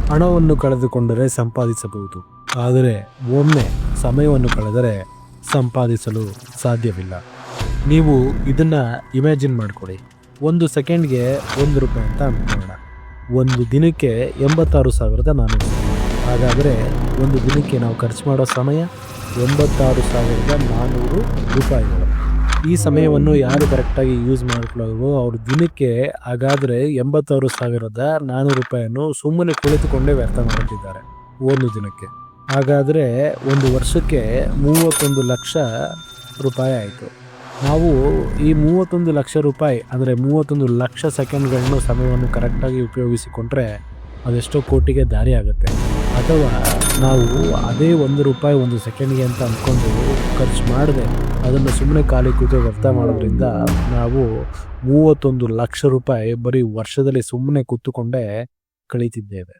ಹಣವನ್ನು ಕಳೆದುಕೊಂಡರೆ ಸಂಪಾದಿಸಬಹುದು, ಆದರೆ ಒಮ್ಮೆ ಸಮಯವನ್ನು ಕಳೆದರೆ ಸಂಪಾದಿಸಲು ಸಾಧ್ಯವಿಲ್ಲ. ನೀವು ಇದನ್ನು ಇಮ್ಯಾಜಿನ್ ಮಾಡಿಕೊಡಿ. 1 ಸೆಕೆಂಡ್ಗೆ 1 ರೂಪಾಯಿ ಅಂತ ಅಂದ್ಕೊಳ್ಳೋಣ. ಒಂದು ದಿನಕ್ಕೆ 86,400. ಹಾಗಾದರೆ ಒಂದು ದಿನಕ್ಕೆ ನಾವು ಖರ್ಚು ಮಾಡೋ ಸಮಯ 86,400 ರೂಪಾಯಿಗಳು. ಈ ಸಮಯವನ್ನು ಯಾರು ಕರೆಕ್ಟಾಗಿ ಯೂಸ್ ಮಾಡ್ಕೊಳ್ಳೋದು ಅವ್ರ ದಿನಕ್ಕೆ ಹಾಗಾದರೆ 86,400 ರೂಪಾಯಿಯನ್ನು ಸುಮ್ಮನೆ ಕುಳಿತುಕೊಂಡೇ ವ್ಯರ್ಥ ಮಾಡುತ್ತಿದ್ದಾರೆ ಒಂದು ದಿನಕ್ಕೆ. ಹಾಗಾದರೆ ಒಂದು ವರ್ಷಕ್ಕೆ 31 ಲಕ್ಷ ರೂಪಾಯಿ ಆಯಿತು. ನಾವು ಈ 31 ಲಕ್ಷ ರೂಪಾಯಿ ಅಂದರೆ 31 ಲಕ್ಷ ಸೆಕೆಂಡ್ಗಳನ್ನು ಸಮಯವನ್ನು ಕರೆಕ್ಟಾಗಿ ಉಪಯೋಗಿಸಿಕೊಂಡ್ರೆ ಅದೆಷ್ಟೋ ಕೋಟಿಗೆ ದಾರಿ ಆಗುತ್ತೆ. ಅಥವಾ ನಾವು ಅದೇ 1 ರೂಪಾಯಿ 1 ಸೆಕೆಂಡ್ಗೆ ಅಂತ ಅಂದ್ಕೊಂಡು ಖರ್ಚು ಮಾಡದೆ ಅದನ್ನು ಸುಮ್ಮನೆ ಖಾಲಿ ಕೂತು ವ್ಯರ್ಥ ಮಾಡೋದ್ರಿಂದ ನಾವು 31 ಲಕ್ಷ ರೂಪಾಯಿ ಬರೀ ವರ್ಷದಲ್ಲಿ ಸುಮ್ಮನೆ ಕೂತುಕೊಂಡೇ ಕಳೀತಿದ್ದೇವೆ.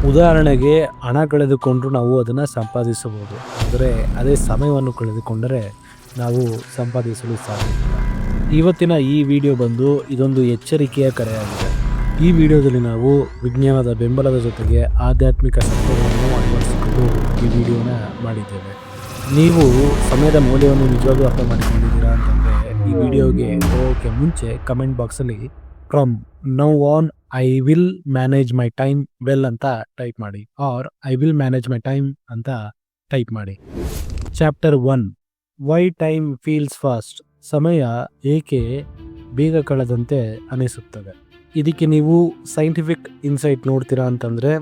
ಉದಾಹರಣೆಗೆ ಹಣ ಕಳೆದುಕೊಂಡ್ರೂ ನಾವು ಅದನ್ನು ಸಂಪಾದಿಸಬಹುದು, ಆದರೆ ಅದೇ ಸಮಯವನ್ನು ಕಳೆದುಕೊಂಡರೆ ನಾವು ಸಂಪಾದಿಸಲು ಸಾಧ್ಯವಿಲ್ಲ. ಇವತ್ತಿನ ಈ ವಿಡಿಯೋ ಬಂದು ಇದೊಂದು ಎಚ್ಚರಿಕೆಯ ಕರೆಯಾಗಿದೆ. ಈ ವಿಡಿಯೋದಲ್ಲಿ ನಾವು ವಿಜ್ಞಾನದ ಬೆಂಬಲದ ಜೊತೆಗೆ ಆಧ್ಯಾತ್ಮಿಕ ಸತ್ಯಗಳನ್ನು ಅಳವಡಿಸಿಕೊಂಡು ಈ ವಿಡಿಯೋನ ಮಾಡಿದ್ದೇವೆ. ನೀವು ಸಮಯದ ಮೌಲ್ಯವನ್ನು ನಿಜವಾಗ್ಲೂ ಅರ್ಥ ಮಾಡಿಕೊಂಡಿದ್ದೀರಾ ಅಂತಂದರೆ ಈ ವಿಡಿಯೋಗೆ ಹೋಗೋಕ್ಕೆ ಮುಂಚೆ ಕಮೆಂಟ್ ಬಾಕ್ಸಲ್ಲಿ from now on I will manage my time well ಅಂತ ಟೈಪ್ ಮಾಡಿ, or I will manage my time ಅಂತ ಟೈಪ್ ಮಾಡಿ. Chapter 1, why time feels fast. ಸಮಯ ಏಕೆ ಬೇಗ ಕಳೆದಂತೆ ಅನಿಸುತ್ತದೆ. ಇದಕ್ಕೆ ನೀವು ಸೈಂಟಿಫಿಕ್ ಇನ್ಸೈಟ್ ನೋಡ್ತೀರಾ ಅಂತಂದರೆ,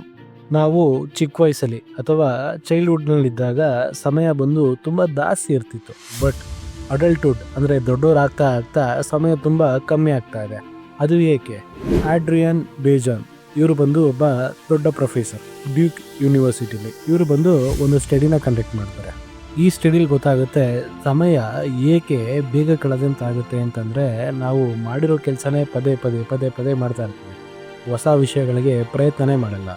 ನಾವು ಚಿಕ್ಕ ವಯಸ್ಸಲ್ಲಿ ಅಥವಾ ಚೈಲ್ಡ್ಹುಡ್ನಲ್ಲಿದ್ದಾಗ ಸಮಯ ಬಂದು ತುಂಬ ಜಾಸ್ತಿ ಇರ್ತಿತ್ತು. ಬಟ್ ಅಡಲ್ಟ್ಹುಡ್ ಅಂದರೆ ದೊಡ್ಡವರಾಗ್ತಾ ಆಗ್ತಾ ಸಮಯ ತುಂಬ ಕಮ್ಮಿ ಆಗ್ತಾ ಇದೆ. ಅದು ಏಕೆ? ಆಡ್ರಿಯನ್ ಬೇಜಾನ್ ಇವರು ಬಂದು ಒಬ್ಬ ದೊಡ್ಡ ಪ್ರೊಫೆಸರ್ ಡ್ಯೂಕ್ ಯೂನಿವರ್ಸಿಟಿಲಿ. ಇವರು ಬಂದು ಒಂದು ಸ್ಟಡಿನ ಕಂಡಕ್ಟ್ ಮಾಡ್ತಾರೆ. ಈ ಸ್ಟಡಿಲಿ ಗೊತ್ತಾಗುತ್ತೆ ಸಮಯ ಏಕೆ ಬೇಗ ಕಳೆದಂತಾಗುತ್ತೆ ಅಂತಂದರೆ, ನಾವು ಮಾಡಿರೋ ಕೆಲಸನೇ ಪದೇ ಪದೇ ಪದೇ ಪದೇ ಮಾಡ್ತಾ ಇರ್ತೀವಿ, ಹೊಸ ವಿಷಯಗಳಿಗೆ ಪ್ರಯತ್ನನೇ ಮಾಡಲ್ಲ.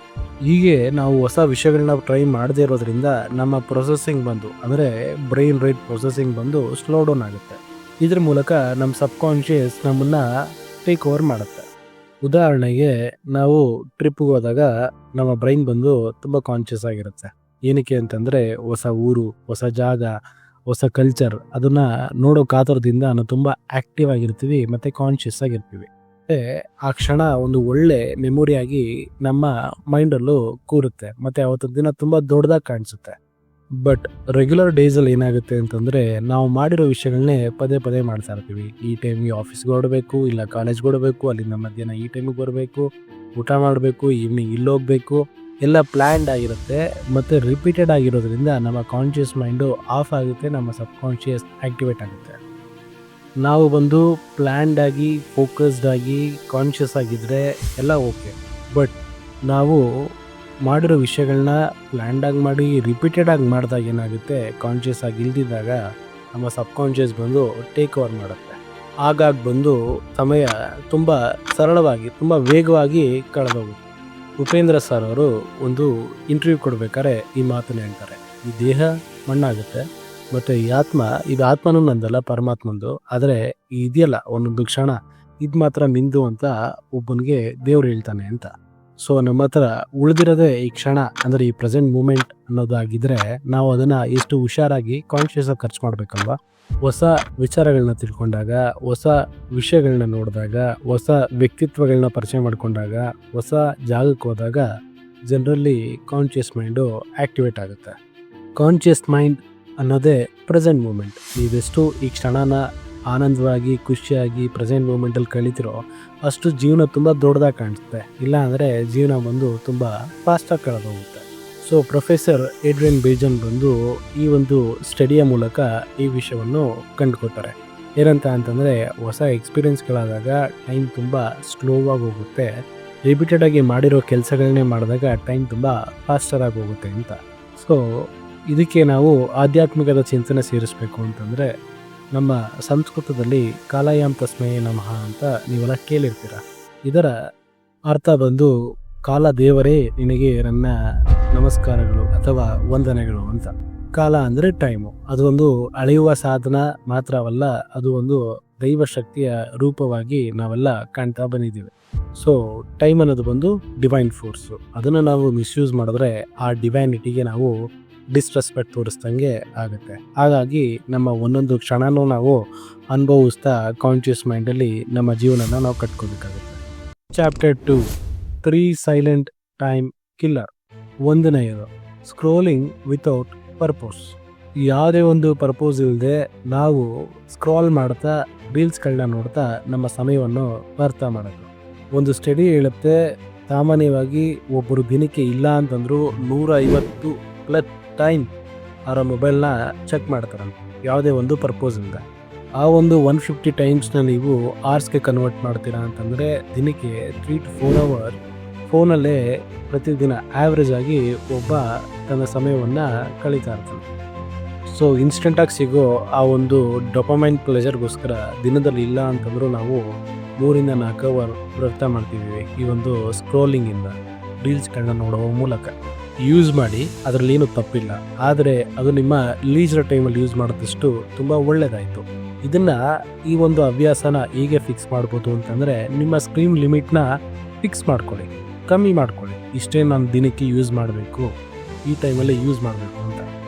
ಹೀಗೆ ನಾವು ಹೊಸ ವಿಷಯಗಳನ್ನ ಟ್ರೈ ಮಾಡದೇ ಇರೋದ್ರಿಂದ ನಮ್ಮ ಪ್ರೊಸೆಸಿಂಗ್ ಬಂದು ಅಂದರೆ ಬ್ರೈನ್ ರೇಟ್ ಪ್ರೊಸೆಸಿಂಗ್ ಬಂದು ಸ್ಲೋ ಡೌನ್ ಆಗುತ್ತೆ. ಇದ್ರ ಮೂಲಕ ನಮ್ಮ ಸಬ್ಕಾನ್ಷಿಯಸ್ ನಮ್ಮನ್ನು ಟೇಕ್ ಓವರ್ ಮಾಡುತ್ತೆ. ಉದಾಹರಣೆಗೆ ನಾವು ಟ್ರಿಪ್ಗೆ ಹೋದಾಗ ನಮ್ಮ ಬ್ರೈನ್ ಬಂದು ತುಂಬ ಕಾನ್ಷಿಯಸ್ ಆಗಿರುತ್ತೆ. ಏನಕ್ಕೆ ಅಂತಂದರೆ ಹೊಸ ಊರು, ಹೊಸ ಜಾಗ, ಹೊಸ ಕಲ್ಚರ್ ಅದನ್ನು ನೋಡೋ ಕಾತರದಿಂದ ನಾವು ತುಂಬ ಆ್ಯಕ್ಟಿವ್ ಆಗಿರ್ತೀವಿ ಮತ್ತು ಕಾನ್ಷಿಯಸ್ ಆಗಿರ್ತೀವಿ. ಆ ಕ್ಷಣ ಒಂದು ಒಳ್ಳೆ ಮೆಮೊರಿಯಾಗಿ ನಮ್ಮ ಮೈಂಡಲ್ಲೂ ಕೂರುತ್ತೆ ಮತ್ತು ಅವತ್ತೊಂದು ದಿನ ತುಂಬ ದೊಡ್ಡದಾಗಿ ಕಾಣಿಸುತ್ತೆ. ಬಟ್ ರೆಗ್ಯುಲರ್ ಡೇಸಲ್ಲಿ ಏನಾಗುತ್ತೆ ಅಂತಂದರೆ, ನಾವು ಮಾಡಿರೋ ವಿಷಯಗಳನ್ನೇ ಪದೇ ಪದೇ ಮಾಡ್ತಾ ಇರ್ತೀವಿ. ಈ ಟೈಮಿಗೆ ಆಫೀಸ್ಗೆ ಹೊರಡಬೇಕು, ಇಲ್ಲ ಕಾಲೇಜ್ಗೆ ಹೊರಡಬೇಕು, ಅಲ್ಲಿಂದ ಮಧ್ಯಾಹ್ನ ಈ ಟೈಮಿಗೆ ಬರಬೇಕು, ಊಟ ಮಾಡಬೇಕು, ಈವ್ನಿಂಗ್ ಇಲ್ಲೋಗಬೇಕು, ಎಲ್ಲ ಪ್ಲ್ಯಾಂಡ್ ಆಗಿರುತ್ತೆ ಮತ್ತು ರಿಪೀಟೆಡ್ ಆಗಿರೋದ್ರಿಂದ ನಮ್ಮ ಕಾನ್ಷಿಯಸ್ ಮೈಂಡು ಆಫ್ ಆಗುತ್ತೆ, ನಮ್ಮ ಸಬ್ಕಾನ್ಷಿಯಸ್ ಆ್ಯಕ್ಟಿವೇಟ್ ಆಗುತ್ತೆ. ನಾವು ಬಂದು ಪ್ಲ್ಯಾಂಡ್ ಆಗಿ ಫೋಕಸ್ಡ್ ಆಗಿ ಕಾನ್ಷಿಯಸ್ ಆಗಿದ್ದರೆ ಎಲ್ಲ ಓಕೆ. ಬಟ್ ನಾವು ಮಾಡಿರೋ ವಿಷಯಗಳನ್ನ ಪ್ಲ್ಯಾಂಡಾಗಿ ಮಾಡಿ ರಿಪೀಟೆಡ್ ಆಗಿ ಮಾಡಿದಾಗ ಏನಾಗುತ್ತೆ, ಕಾನ್ಷಿಯಸ್ ಆಗಿ ಇಲ್ದಿದ್ದಾಗ ನಮ್ಮ ಸಬ್ಕಾನ್ಷಿಯಸ್ ಬಂದು ಟೇಕ್ ಓವರ್ ಮಾಡುತ್ತೆ. ಆಗಾಗ ಬಂದು ಸಮಯ ತುಂಬ ಸರಳವಾಗಿ ತುಂಬ ವೇಗವಾಗಿ ಕಳೆದೋಗುತ್ತೆ. ಉಪೇಂದ್ರ ಸರ್ ಅವರು ಒಂದು ಇಂಟರ್ವ್ಯೂ ಕೊಡ್ಬೇಕಾದ್ರೆ ಈ ಮಾತನ್ನು ಹೇಳ್ತಾರೆ, ಈ ದೇಹ ಮಣ್ಣಾಗುತ್ತೆ ಮತ್ತು ಈ ಆತ್ಮ, ಇದು ಆತ್ಮನೂ ನಂದಲ್ಲ ಪರಮಾತ್ಮಂದು, ಆದರೆ ಇದೆಯಲ್ಲ ಒಂದೊಂದು ಕ್ಷಣ ಇದು ಮಾತ್ರ ನಿಂದು ಅಂತ ಒಬ್ಬನಿಗೆ ದೇವ್ರು ಹೇಳ್ತಾನೆ ಅಂತ. ಸೊ ನಮ್ಮ ಹತ್ರ ಉಳಿದಿರೋದೇ ಈ ಕ್ಷಣ ಅಂದರೆ ಈ ಪ್ರೆಸೆಂಟ್ ಮೂಮೆಂಟ್ ಅನ್ನೋದಾಗಿದ್ದರೆ ನಾವು ಅದನ್ನು ಎಷ್ಟು ಹುಷಾರಾಗಿ ಕಾನ್ಷಿಯಸ್ ಆಗಿ ಖರ್ಚು ಮಾಡಬೇಕಲ್ವ. ಹೊಸ ವಿಚಾರಗಳನ್ನ ತಿಳ್ಕೊಂಡಾಗ, ಹೊಸ ವಿಷಯಗಳನ್ನ ನೋಡಿದಾಗ, ಹೊಸ ವ್ಯಕ್ತಿತ್ವಗಳನ್ನ ಪರಿಚಯ ಮಾಡಿಕೊಂಡಾಗ, ಹೊಸ ಜಾಗಕ್ಕೆ ಹೋದಾಗ ಜನರಲ್ಲಿ ಕಾನ್ಷಿಯಸ್ ಮೈಂಡು ಆ್ಯಕ್ಟಿವೇಟ್ ಆಗುತ್ತೆ. ಕಾನ್ಷಿಯಸ್ ಮೈಂಡ್ ಅನ್ನೋದೇ ಪ್ರೆಸೆಂಟ್ ಮೂಮೆಂಟ್. ನೀವೆಷ್ಟು ಈ ಕ್ಷಣನ ಆನಂದವಾಗಿ ಖುಷಿಯಾಗಿ ಪ್ರೆಸೆಂಟ್ ಮೂಮೆಂಟಲ್ಲಿ ಕಳೀತಿರೋ ಅಷ್ಟು ಜೀವನ ತುಂಬ ದೊಡ್ಡದಾಗಿ ಕಾಣಿಸುತ್ತೆ. ಇಲ್ಲ ಅಂದರೆ ಜೀವನ ಬಂದು ತುಂಬ ಫಾಸ್ಟಾಗಿ ಕಳೆದೋಗುತ್ತೆ. ಸೊ ಪ್ರೊಫೆಸರ್ ಏಡ್ರಿಯನ್ ಬೇಜಾನ್ ಬಂದು ಈ ಒಂದು ಸ್ಟಡಿಯ ಮೂಲಕ ಈ ವಿಷಯವನ್ನು ಕಂಡುಕೊಳ್ತಾರೆ. ಏನಂತ ಅಂತಂದರೆ, ಹೊಸ ಎಕ್ಸ್ಪೀರಿಯೆನ್ಸ್ಗಳಾದಾಗ ಟೈಮ್ ತುಂಬ ಸ್ಲೋವಾಗಿ ಹೋಗುತ್ತೆ, ರಿಪೀಟೆಡಾಗಿ ಮಾಡಿರೋ ಕೆಲಸಗಳನ್ನೇ ಮಾಡಿದಾಗ ಟೈಮ್ ತುಂಬ ಫಾಸ್ಟರಾಗಿ ಹೋಗುತ್ತೆ ಅಂತ. ಸೊ ಇದಕ್ಕೆ ನಾವು ಆಧ್ಯಾತ್ಮಿಕದ ಚಿಂತನೆ ಸೇರಿಸಬೇಕು ಅಂತಂದರೆ, ನಮ್ಮ ಸಂಸ್ಕೃತದಲ್ಲಿ ಕಾಲಯಾಮ್ ತಸ್ಮೈ ನಮಃ ಅಂತ ನೀವೆಲ್ಲ ಕೇಳಿರ್ತೀರ. ಇದರ ಅರ್ಥ ಬಂದು ಕಾಲ ದೇವರೇ ನಿನಗೆ ನನ್ನ ನಮಸ್ಕಾರಗಳು ಅಥವಾ ವಂದನೆಗಳು ಅಂತ. ಕಾಲ ಅಂದರೆ ಟೈಮು, ಅದು ಒಂದು ಅಳೆಯುವ ಸಾಧನ ಮಾತ್ರವಲ್ಲ, ಅದು ಒಂದು ದೈವಶಕ್ತಿಯ ರೂಪವಾಗಿ ನಾವೆಲ್ಲ ಕಾಣ್ತಾ ಬಂದಿದ್ದೀವಿ. ಸೊ ಟೈಮ್ ಅನ್ನೋದು ಬಂದು ಡಿವೈನ್ ಫೋರ್ಸು. ಅದನ್ನು ನಾವು ಮಿಸ್ಯೂಸ್ ಮಾಡಿದ್ರೆ ಆ ಡಿವೈನಿಟಿಗೆ ನಾವು ಡಿಸ್ರೆಸ್ಪೆಕ್ಟ್ ತೋರಿಸ್ದಂಗೆ ಆಗುತ್ತೆ. ಹಾಗಾಗಿ ನಮ್ಮ ಒಂದೊಂದು ಕ್ಷಣನೂ ನಾವು ಅನುಭವಿಸ್ತಾ ಕಾನ್ಷಿಯಸ್ ಮೈಂಡಲ್ಲಿ ನಮ್ಮ ಜೀವನನ ನಾವು ಕಟ್ಕೋಬೇಕಾಗುತ್ತೆ. Chapter 2 3 silent time killer. 1ನೇದು ಸ್ಕ್ರೋಲಿಂಗ್ ವಿತೌಟ್ ಪರ್ಪೋಸ್. ಯಾವುದೇ ಒಂದು ಪರ್ಪೋಸ್ ಇಲ್ಲದೆ ನಾವು ಸ್ಕ್ರಾಲ್ ಮಾಡ್ತಾ ರೀಲ್ಸ್ಗಳನ್ನ ನೋಡ್ತಾ ನಮ್ಮ ಸಮಯವನ್ನು ವ್ಯರ್ಥ ಮಾಡೋದು. ಒಂದು ಸ್ಟಡಿ ಹೇಳುತ್ತೆ, ಸಾಮಾನ್ಯವಾಗಿ ಒಬ್ಬರು ದಿನಕ್ಕೆ ಇಲ್ಲ ಅಂತಂದ್ರು 150+ ಟೈಮ್ ಅವರ ಮೊಬೈಲ್ನ ಚೆಕ್ ಮಾಡ್ತಾರೆ, ಯಾವುದೇ ಒಂದು ಪರ್ಪೋಸ್ ಇಲ್ಲ. ಆ ಒಂದು 150 ಟೈಮ್ಸ್ನ ನೀವು ಅವರ್ಸ್ಗೆ ಕನ್ವರ್ಟ್ ಮಾಡ್ತೀರಾ ಅಂತಂದರೆ ದಿನಕ್ಕೆ 3 to 4 ಅವರ್ ಫೋನಲ್ಲೇ ಪ್ರತಿದಿನ ಆ್ಯಾವ್ರೇಜ್ ಆಗಿ ಒಬ್ಬ ತನ್ನ ಸಮಯವನ್ನು ಕಳೀತಾ ಇರ್ತಾನೆ. ಸೊ ಇನ್ಸ್ಟೆಂಟಾಗಿ ಸಿಗೋ ಆ ಒಂದು ಡೊಪಮೈನ್ ಪ್ಲೆಜರ್ಗೋಸ್ಕರ ದಿನದಲ್ಲಿ ಇಲ್ಲ ಅಂತಂದರೂ ನಾವು 3-4 ಅವರ್ ವ್ಯರ್ಥ ಮಾಡ್ತಿದ್ದೀವಿ ಈ ಒಂದು ಸ್ಕ್ರೋಲಿಂಗಿಂದ, ರೀಲ್ಸ್ಗಳನ್ನ ನೋಡುವ ಮೂಲಕ. ಯೂಸ್ ಮಾಡಿ, ಅದರಲ್ಲಿ ಏನೂ ತಪ್ಪಿಲ್ಲ. ಆದರೆ ಅದು ನಿಮ್ಮ ಲೀಜರ್ ಟೈಮಲ್ಲಿ ಯೂಸ್ ಮಾಡಿದಷ್ಟು ತುಂಬ ಒಳ್ಳೆಯದಾಯಿತು. ಇದನ್ನು ಈ ಒಂದು ಹವ್ಯಾಸನ ಹೇಗೆ ಫಿಕ್ಸ್ ಮಾಡ್ಬೋದು ಅಂತಂದರೆ, ನಿಮ್ಮ ಸ್ಕ್ರೀನ್ ಲಿಮಿಟ್ನ ಫಿಕ್ಸ್ ಮಾಡ್ಕೊಳ್ಳಿ, ಕಮ್ಮಿ ಮಾಡ್ಕೊಳ್ಳಿ. ಇಷ್ಟೇ ನಾನು ದಿನಕ್ಕೆ ಯೂಸ್ ಮಾಡಬೇಕು, ಈ ಟೈಮಲ್ಲಿ ಯೂಸ್ ಮಾಡಬೇಕು ಅಂತ.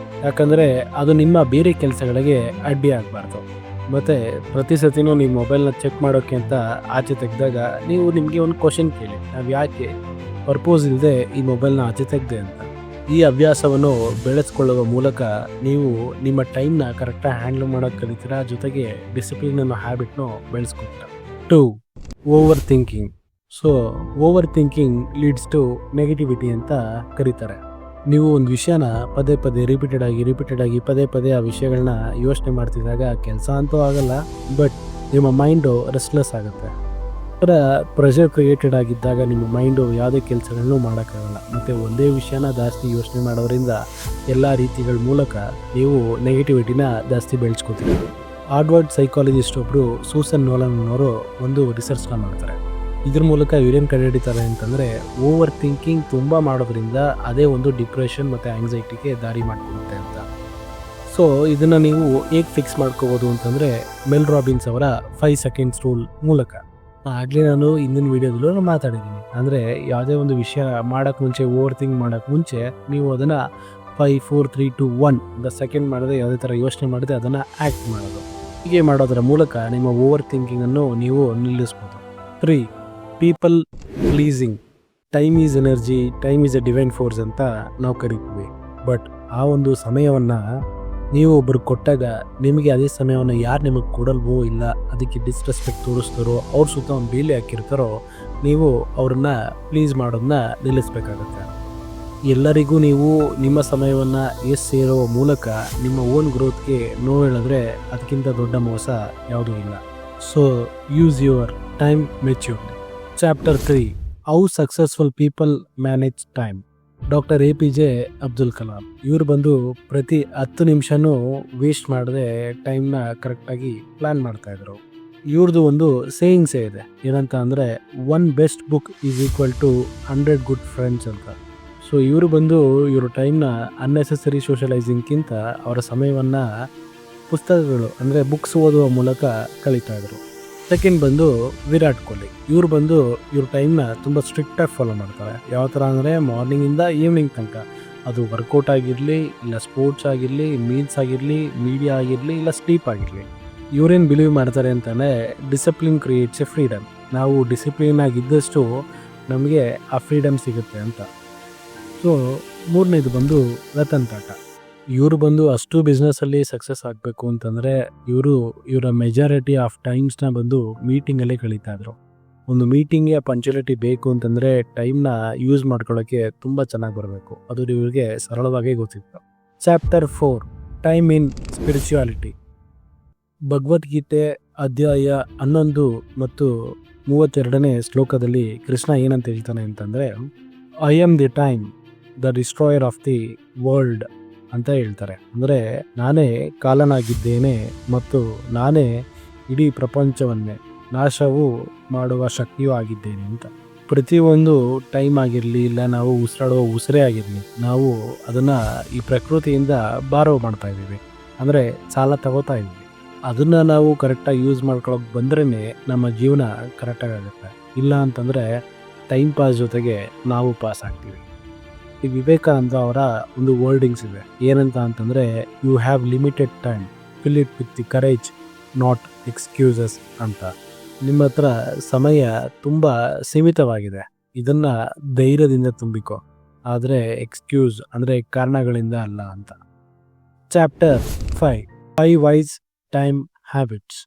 ಯಾಕಂದರೆ ಅದು ನಿಮ್ಮ ಬೇರೆ ಕೆಲಸಗಳಿಗೆ ಅಡ್ಡಿ ಆಗಬಾರ್ದು. ಮತ್ತು ಪ್ರತಿ ಸತಿನೂ ನೀವು ಮೊಬೈಲ್ನ ಚೆಕ್ ಮಾಡೋಕ್ಕೆ ಅಂತ ಆಚೆ ತೆಗೆದಾಗ ನೀವು ನಿಮಗೆ ಒಂದು ಕ್ವಶನ್ ಕೇಳಿ, ನಾವು ಯಾಕೆ ಪರ್ಪೋಸ್ ಇಲ್ಲದೆ ಈ ಮೊಬೈಲ್ನ ಆಚೆ ತೆಗೆದೆ ಅಂತ. ಈ ಹವ್ಯಾಸವನ್ನು ಬೆಳೆಸ್ಕೊಳ್ಳುವ ಮೂಲಕ ನೀವು ನಿಮ್ಮ ಟೈಮ್ನ ಕರೆಕ್ಟಾಗಿ ಹ್ಯಾಂಡಲ್ ಮಾಡೋಕ್ಕೆ ಕಲಿತೀರಾ, ಜೊತೆಗೆ ಡಿಸಿಪ್ಲಿನ್ ಅನ್ನೋ ಹ್ಯಾಬಿಟ್ನು ಬೆಳೆಸ್ಕೊತೀರಾ. 2 over thinking. So over thinking leads to negativity ಅಂತ ಕರೀತಾರೆ. ನೀವು ಒಂದು ವಿಷಯನ ಪದೇ ಪದೇ ರಿಪೀಟೆಡ್ ಆಗಿ ಪದೇ ಆ ವಿಷಯಗಳನ್ನ ಯೋಚನೆ ಮಾಡ್ತಿದ್ದಾಗ ಕೆಲಸ ಅಂತೂ ಆಗಲ್ಲ, ಬಟ್ ನಿಮ್ಮ ಮೈಂಡು ರೆಸ್ಟ್ಲೆಸ್ ಆಗುತ್ತೆ. ಥರ ಪ್ರೆಷರ್ ಕ್ರಿಯೇಟೆಡ್ ಆಗಿದ್ದಾಗ ನಿಮ್ಮ ಮೈಂಡು ಯಾವುದೇ ಕೆಲಸಗಳನ್ನೂ ಮಾಡೋಕ್ಕಾಗಲ್ಲ. ಮತ್ತು ಒಂದೇ ವಿಷಯನ ಜಾಸ್ತಿ ಯೋಚನೆ ಮಾಡೋದ್ರಿಂದ ಎಲ್ಲ ರೀತಿಗಳ ಮೂಲಕ ನೀವು ನೆಗೆಟಿವಿಟಿನ ಜಾಸ್ತಿ ಬೆಳೆಸ್ಕೊತೀರಿ. ಹಾರ್ವರ್ಡ್ ಸೈಕಾಲಜಿಸ್ಟ್ ಒಬ್ಬರು ಸೂಸನ್ ನೋಲನ್ ಅವರು ಒಂದು ರಿಸರ್ಚ್ನ ಮಾಡ್ತಾರೆ. ಇದ್ರ ಮೂಲಕ ಇವ್ರೇನು ಕಂಡುಹಿಡಿತಾರೆ ಅಂತಂದರೆ, ಓವರ್ ಥಿಂಕಿಂಗ್ ತುಂಬ ಮಾಡೋದ್ರಿಂದ ಅದೇ ಒಂದು ಡಿಪ್ರೆಷನ್ ಮತ್ತು ಆಂಗ್ಸೈಟಿಗೆ ದಾರಿ ಮಾಡಿಕೊಡುತ್ತೆ ಅಂತ. ಸೊ ಇದನ್ನು ನೀವು ಹೇಗೆ ಫಿಕ್ಸ್ ಮಾಡ್ಕೋಬೋದು ಅಂತಂದರೆ, ಮೆಲ್ ರಾಬಿನ್ಸ್ ಅವರ 5 seconds ರೂಲ್ ಮೂಲಕ. ಆಗಲೇ ನಾನು ಹಿಂದಿನ ವೀಡಿಯೋದಲ್ಲೂ ಮಾತಾಡಿದ್ದೀನಿ. ಅಂದರೆ ಯಾವುದೇ ಒಂದು ವಿಷಯ ಮಾಡೋಕ್ಕೆ ಮುಂಚೆ, ಓವರ್ ಥಿಂಕ್ ಮಾಡೋಕ್ಕೆ ಮುಂಚೆ ನೀವು ಅದನ್ನು 5 4 3 2 1 ಅಂತ ಸೆಕೆಂಡ್ ಮಾಡಿದ್ರೆ ಯಾವುದೇ ಥರ ಯೋಚನೆ ಮಾಡಿದ್ರೆ ಅದನ್ನು ಆ್ಯಕ್ಟ್ ಮಾಡೋದು. ಹೀಗೆ ಮಾಡೋದರ ಮೂಲಕ ನಿಮ್ಮ ಓವರ್ ಥಿಂಕಿಂಗನ್ನು ನೀವು ನಿಲ್ಲಿಸ್ಬೋದು. 3 people pleasing. Time is energy, time is A divine force ಅಂತ ನಾವು ಕರಿತೀವಿ. ಬಟ್ ಆ ಒಂದು ಸಮಯವನ್ನು ನೀವು ಒಬ್ಬರು ಕೊಟ್ಟಾಗ ನಿಮಗೆ ಅದೇ ಸಮಯವನ್ನು ಯಾರು ನಿಮಗೆ ಕೊಡಲ್ವೋ, ಇಲ್ಲ ಅದಕ್ಕೆ ಡಿಸ್ರೆಸ್ಪೆಕ್ಟ್ ತೋರಿಸ್ತಾರೋ, ಅವ್ರ ಸುತ್ತ ಒಂದು ಬೇಲಿ ಹಾಕಿರ್ತಾರೋ, ನೀವು ಅವ್ರನ್ನ ಪ್ಲೀಸ್ ಮಾಡೋದನ್ನ ನಿಲ್ಲಿಸ್ಬೇಕಾಗತ್ತೆ. ಎಲ್ಲರಿಗೂ ನೀವು ನಿಮ್ಮ ಸಮಯವನ್ನು ಸೇರೋ ಮೂಲಕ ನಿಮ್ಮ ಓನ್ ಗ್ರೋತ್ಗೆ ನೋವು ಹೇಳಿದ್ರೆ ಅದಕ್ಕಿಂತ ದೊಡ್ಡ ಮೋಸ ಯಾವುದೂ ಇಲ್ಲ. So use your time maturely. Chapter 3 how successful people manage time. Doctor APJ Abdul Kalam ಇವರು ಬಂದು ಪ್ರತಿ 10 ನಿಮಿಷನೂ ವೇಸ್ಟ್ ಮಾಡದೆ ಟೈಮ್ನ ಕರೆಕ್ಟಾಗಿ ಪ್ಲ್ಯಾನ್ ಮಾಡ್ತಾಯಿದ್ರು. ಇವ್ರದ್ದು ಒಂದು ಸೇಯಿಂಗ್ಸೇ ಇದೆ, ಏನಂತ ಅಂದರೆ 1 best book is equal to 100 good friends ಅಂತ. ಸೊ ಇವರು ಬಂದು ಇವರು ಟೈಮ್ನ ಅನ್ನೆಸೆಸರಿ ಸೋಷಲೈಸಿಂಗ್ಗಿಂತ ಅವರ ಸಮಯವನ್ನು ಪುಸ್ತಕಗಳು ಅಂದರೆ ಬುಕ್ಸ್ ಓದುವ ಮೂಲಕ ಕಳೀತಾಯಿದ್ರು. ಸೆಕೆಂಡ್ ಬಂದು ವಿರಾಟ್ ಕೊಹ್ಲಿ. ಇವ್ರು ಬಂದು ಇವ್ರ ಟೈಮ್ನ ತುಂಬ ಸ್ಟ್ರಿಕ್ಟಾಗಿ ಫಾಲೋ ಮಾಡ್ತಾರೆ. ಯಾವ ಥರ ಅಂದರೆ ಮಾರ್ನಿಂಗಿಂದ ಈವ್ನಿಂಗ್ ತನಕ, ಅದು ವರ್ಕೌಟ್ ಆಗಿರಲಿ, ಇಲ್ಲ ಸ್ಪೋರ್ಟ್ಸ್ ಆಗಿರಲಿ, ಮೀಲ್ಸ್ ಆಗಿರಲಿ, ಮೀಡಿಯಾ ಆಗಿರಲಿ, ಇಲ್ಲ ಸ್ಲೀಪ್ ಆಗಿರಲಿ. ಇವ್ರೇನು ಬಿಲೀವ್ ಮಾಡ್ತಾರೆ ಅಂತಂದರೆ ಡಿಸಿಪ್ಲಿನ್ ಕ್ರಿಯೇಟ್ಸ್ ಎ ಫ್ರೀಡಮ್. ನಾವು ಡಿಸಿಪ್ಲಿನ್ ಆಗಿದ್ದಷ್ಟು ನಮಗೆ ಆ ಫ್ರೀಡಮ್ ಸಿಗುತ್ತೆ ಅಂತ. ಸೊ 3ನೇದು ಬಂದು ರತನ್ ಟಾಟಾ. ಇವರು ಬಂದು ಅಷ್ಟು ಬಿಸ್ನೆಸ್ಸಲ್ಲಿ ಸಕ್ಸಸ್ ಆಗಬೇಕು ಅಂತಂದರೆ ಇವರ ಮೆಜಾರಿಟಿ ಆಫ್ ಟೈಮ್ಸ್ನ ಬಂದು ಮೀಟಿಂಗಲ್ಲೇ ಕಳೀತಾಯಿದ್ರು. ಒಂದು ಮೀಟಿಂಗ್ಗೆ ಪಂಚುಯಾಲಿಟಿ ಬೇಕು ಅಂತಂದರೆ ಟೈಮ್ನ ಯೂಸ್ ಮಾಡ್ಕೊಳ್ಳೋಕ್ಕೆ ತುಂಬ ಚೆನ್ನಾಗಿ ಬರಬೇಕು. ಅದು ಇವರಿಗೆ ಸರಳವಾಗೇ ಗೊತ್ತಿತ್ತು. Chapter 4 time in spirituality. ಭಗವದ್ಗೀತೆ ಅಧ್ಯಾಯ 11 ಮತ್ತು 32ನೇ ಶ್ಲೋಕದಲ್ಲಿ ಕೃಷ್ಣ ಏನಂತ ಹೇಳ್ತಾನೆ ಅಂತಂದರೆ, I am the time the destroyer of the world ಅಂತ ಹೇಳ್ತಾರೆ. ಅಂದರೆ ನಾನೇ ಕಾಲನಾಗಿದ್ದೇನೆ ಮತ್ತು ನಾನೇ ಇಡೀ ಪ್ರಪಂಚವನ್ನೇ ನಾಶವು ಮಾಡುವ ಶಕ್ತಿಯೂ ಆಗಿದ್ದೇನೆ ಅಂತ. ಪ್ರತಿಯೊಂದು ಟೈಮ್ ಆಗಿರಲಿ, ಇಲ್ಲ ನಾವು ಉಸಿರಾಡುವ ಉಸಿರೇ ಆಗಿರಲಿ, ನಾವು ಅದನ್ನು ಈ ಪ್ರಕೃತಿಯಿಂದ ಬಾರೋ ಮಾಡ್ತಾ ಇದ್ದೀವಿ, ಅಂದರೆ ಸಾಲ ತಗೋತಾ ಇದ್ದೀವಿ. ಅದನ್ನು ನಾವು ಕರೆಕ್ಟಾಗಿ ಯೂಸ್ ಮಾಡ್ಕೊಳ್ಳೋಕೆ ಬಂದ್ರೇ ನಮ್ಮ ಜೀವನ ಕರೆಕ್ಟಾಗಿ ಆಗುತ್ತೆ. ಇಲ್ಲ ಅಂತಂದರೆ ಟೈಮ್ ಪಾಸ್ ಜೊತೆಗೆ ನಾವು ಪಾಸ್ ಆಗ್ತೀವಿ. ಈ ವಿವೇಕಾನಂದ ಅವರ ಒಂದು ವರ್ಡಿಂಗ್ಸ್ ಇದೆ, ಏನಂತ ಅಂತಂದರೆ you have limited time, fill it with the courage not excuses ಅಂತ. ನಿಮ್ಮ ಹತ್ರ ಸಮಯ ತುಂಬ ಸೀಮಿತವಾಗಿದೆ, ಇದನ್ನು ಧೈರ್ಯದಿಂದ ತುಂಬಿಕೋ, ಆದರೆ ಎಕ್ಸ್ಕ್ಯೂಸ್ ಅಂದರೆ ಕಾರಣಗಳಿಂದ ಅಲ್ಲ ಅಂತ. Chapter 5 wise time habits.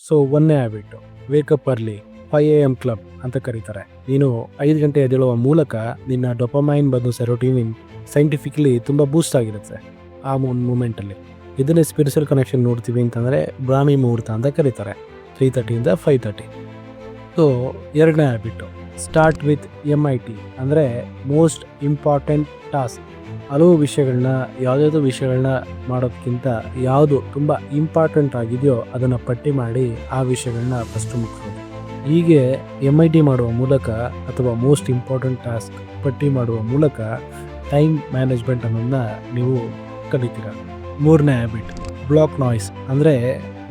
So 1ನೇ habit, wake up early, 5 AM club ಅಂತ ಕರೀತಾರೆ. ನೀನು 5 ಗಂಟೆ ಎದ್ದೇಳುವ ಮೂಲಕ ನಿನ್ನ ಡೊಪಮೈನ್ ಬಂದು ಸೆರೋಟೋನಿನ್ ಸೈಂಟಿಫಿಕಲಿ ತುಂಬ ಬೂಸ್ಟ್ ಆಗಿರುತ್ತೆ ಆ ಒಂದು ಮೂಮೆಂಟಲ್ಲಿ. ಇದನ್ನೇ ಸ್ಪಿರಿಚುವಲ್ ಕನೆಕ್ಷನ್ ನೋಡ್ತೀವಿ ಅಂತಂದರೆ ಬ್ರಾಹ್ಮಿ ಮುಹೂರ್ತ ಅಂತ ಕರೀತಾರೆ, 3:30 to 5:30. ಸೊ 2ನೇ ಹ್ಯಾಬಿಟ್ಟು, ಸ್ಟಾರ್ಟ್ ವಿತ್ MIT ಅಂದರೆ ಮೋಸ್ಟ್ ಇಂಪಾರ್ಟೆಂಟ್ ಟಾಸ್ಕ್. ಹಲವು ವಿಷಯಗಳನ್ನ ಯಾವುದಾದ್ರು ವಿಷಯಗಳನ್ನ ಮಾಡೋದಕ್ಕಿಂತ ಯಾವುದು ತುಂಬ ಇಂಪಾರ್ಟೆಂಟ್ ಆಗಿದೆಯೋ ಅದನ್ನು ಪಟ್ಟಿ ಮಾಡಿ ಆ ವಿಷಯಗಳನ್ನ ಫಸ್ಟು ಮುಗಿಸೋದು. ಹೀಗೆ MIT ಮಾಡುವ ಮೂಲಕ ಅಥವಾ ಮೋಸ್ಟ್ ಇಂಪಾರ್ಟೆಂಟ್ ಟಾಸ್ಕ್ ಪಟ್ಟಿ ಮಾಡುವ ಮೂಲಕ ಟೈಮ್ ಮ್ಯಾನೇಜ್ಮೆಂಟ್ ಅನ್ನೋದನ್ನ ನೀವು ಕಲಿತೀರ. 3ನೇ ಹ್ಯಾಬಿಟ್, ಬ್ಲಾಕ್ ನಾಯ್ಸ್ ಅಂದರೆ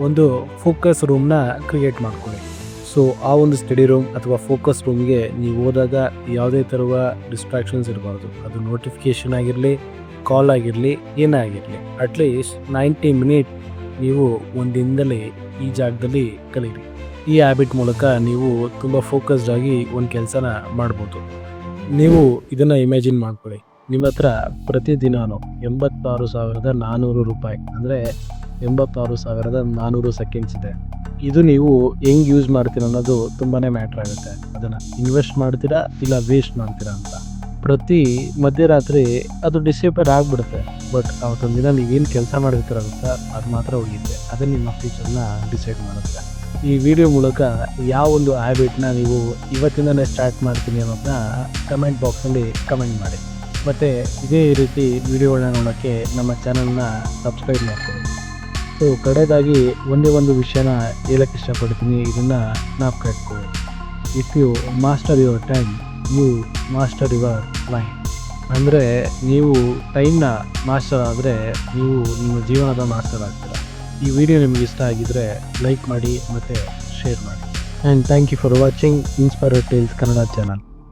ಒಂದು ಫೋಕಸ್ ರೂಮ್ನ ಕ್ರಿಯೇಟ್ ಮಾಡ್ಕೊಳ್ಳಿ. ಸೊ ಆ ಒಂದು ಸ್ಟಡಿ ರೂಮ್ ಅಥವಾ ಫೋಕಸ್ ರೂಮ್ಗೆ ನೀವು ಹೋದಾಗ ಯಾವುದೇ ಥರದ ಡಿಸ್ಟ್ರಾಕ್ಷನ್ಸ್ ಇರಬಾರ್ದು. ಅದು ನೋಟಿಫಿಕೇಷನ್ ಆಗಿರಲಿ, ಕಾಲ್ ಆಗಿರಲಿ, ಏನೇ ಆಗಿರಲಿ. ಅಟ್ಲೀಸ್ಟ್ 90 ಮಿನಿಟ್ ನೀವು ಒಂದು ದಿನದಲ್ಲಿ ಈ ಜಾಗದಲ್ಲಿ ಕಲೀರಿ. ಈ ಹ್ಯಾಬಿಟ್ ಮೂಲಕ ನೀವು ತುಂಬ ಫೋಕಸ್ಡ್ ಆಗಿ ಒಂದು ಕೆಲಸನ ಮಾಡ್ಬೋದು. ನೀವು ಇದನ್ನು ಇಮ್ಯಾಜಿನ್ ಮಾಡ್ಕೊಳ್ಳಿ, ನಿಮ್ಮ ಹತ್ರ ಪ್ರತಿದಿನವೂ 86,400 ರೂಪಾಯಿ ಅಂದರೆ 86,400 ಸೆಕೆಂಡ್ಸ್ ಇದೆ. ಇದು ನೀವು ಹೆಂಗೆ ಯೂಸ್ ಮಾಡ್ತೀರ ಅನ್ನೋದು ತುಂಬಾ ಮ್ಯಾಟ್ರ್ ಆಗುತ್ತೆ. ಅದನ್ನು ಇನ್ವೆಸ್ಟ್ ಮಾಡ್ತೀರಾ ಇಲ್ಲ ವೇಸ್ಟ್ ಮಾಡ್ತೀರಾ ಅಂತ. ಪ್ರತಿ ಮಧ್ಯರಾತ್ರಿ ಅದು ಡಿಸೇಪರ್ ಆಗಿಬಿಡುತ್ತೆ, ಬಟ್ ಅವತ್ತೊಂದು ದಿನ ನೀವೇನು ಕೆಲಸ ಮಾಡಿರ್ತೀರಾಗುತ್ತಾ ಅದು ಮಾತ್ರ ಹೋಗಿದ್ದೆ. ಅದೇ ನಿಮ್ಮ ಫ್ಯೂಚರ್ನ ಡಿಸೈಡ್ ಮಾಡುತ್ತೆ. ಈ ವಿಡಿಯೋ ಮೂಲಕ ಯಾವ ಒಂದು ಹ್ಯಾಬಿಟ್ನ ನೀವು ಇವತ್ತಿಂದನೇ ಸ್ಟಾರ್ಟ್ ಮಾಡ್ತೀನಿ ಅನ್ನೋದನ್ನ ಕಮೆಂಟ್ ಬಾಕ್ಸಲ್ಲಿ ಕಮೆಂಟ್ ಮಾಡಿ. ಮತ್ತು ಇದೇ ರೀತಿ ವಿಡಿಯೋಗಳನ್ನ ನೋಡೋಕ್ಕೆ ನಮ್ಮ ಚಾನಲ್ನ ಸಬ್ಸ್ಕ್ರೈಬ್ ಮಾಡ್ಕೊಳ್ಳಿ. ಸೊ ಕಡೆಯದಾಗಿ ಒಂದೇ ಒಂದು ವಿಷಯನ ಹೇಳಕ್ಕೆ ಇಷ್ಟಪಡ್ತೀನಿ, ಇದನ್ನು ಜ್ಞಾಪಕ ಇಟ್ಕೊಳ್ಳಿ. If you master your time you master your life. ಅಂದರೆ ನೀವು ಟೈಮ್ನ ಮಾಸ್ಟರ್ ಆದರೆ ನೀವು ನಿಮ್ಮ ಜೀವನದ ಮಾಸ್ಟರ್ ಆಗ್ತೀರ. ಈ ವಿಡಿಯೋ ನಿಮಗೆ ಇಷ್ಟ ಆಗಿದ್ದರೆ ಲೈಕ್ ಮಾಡಿ ಮತ್ತು ಶೇರ್ ಮಾಡಿ. And thank you for watching inspired tales Kannada channel.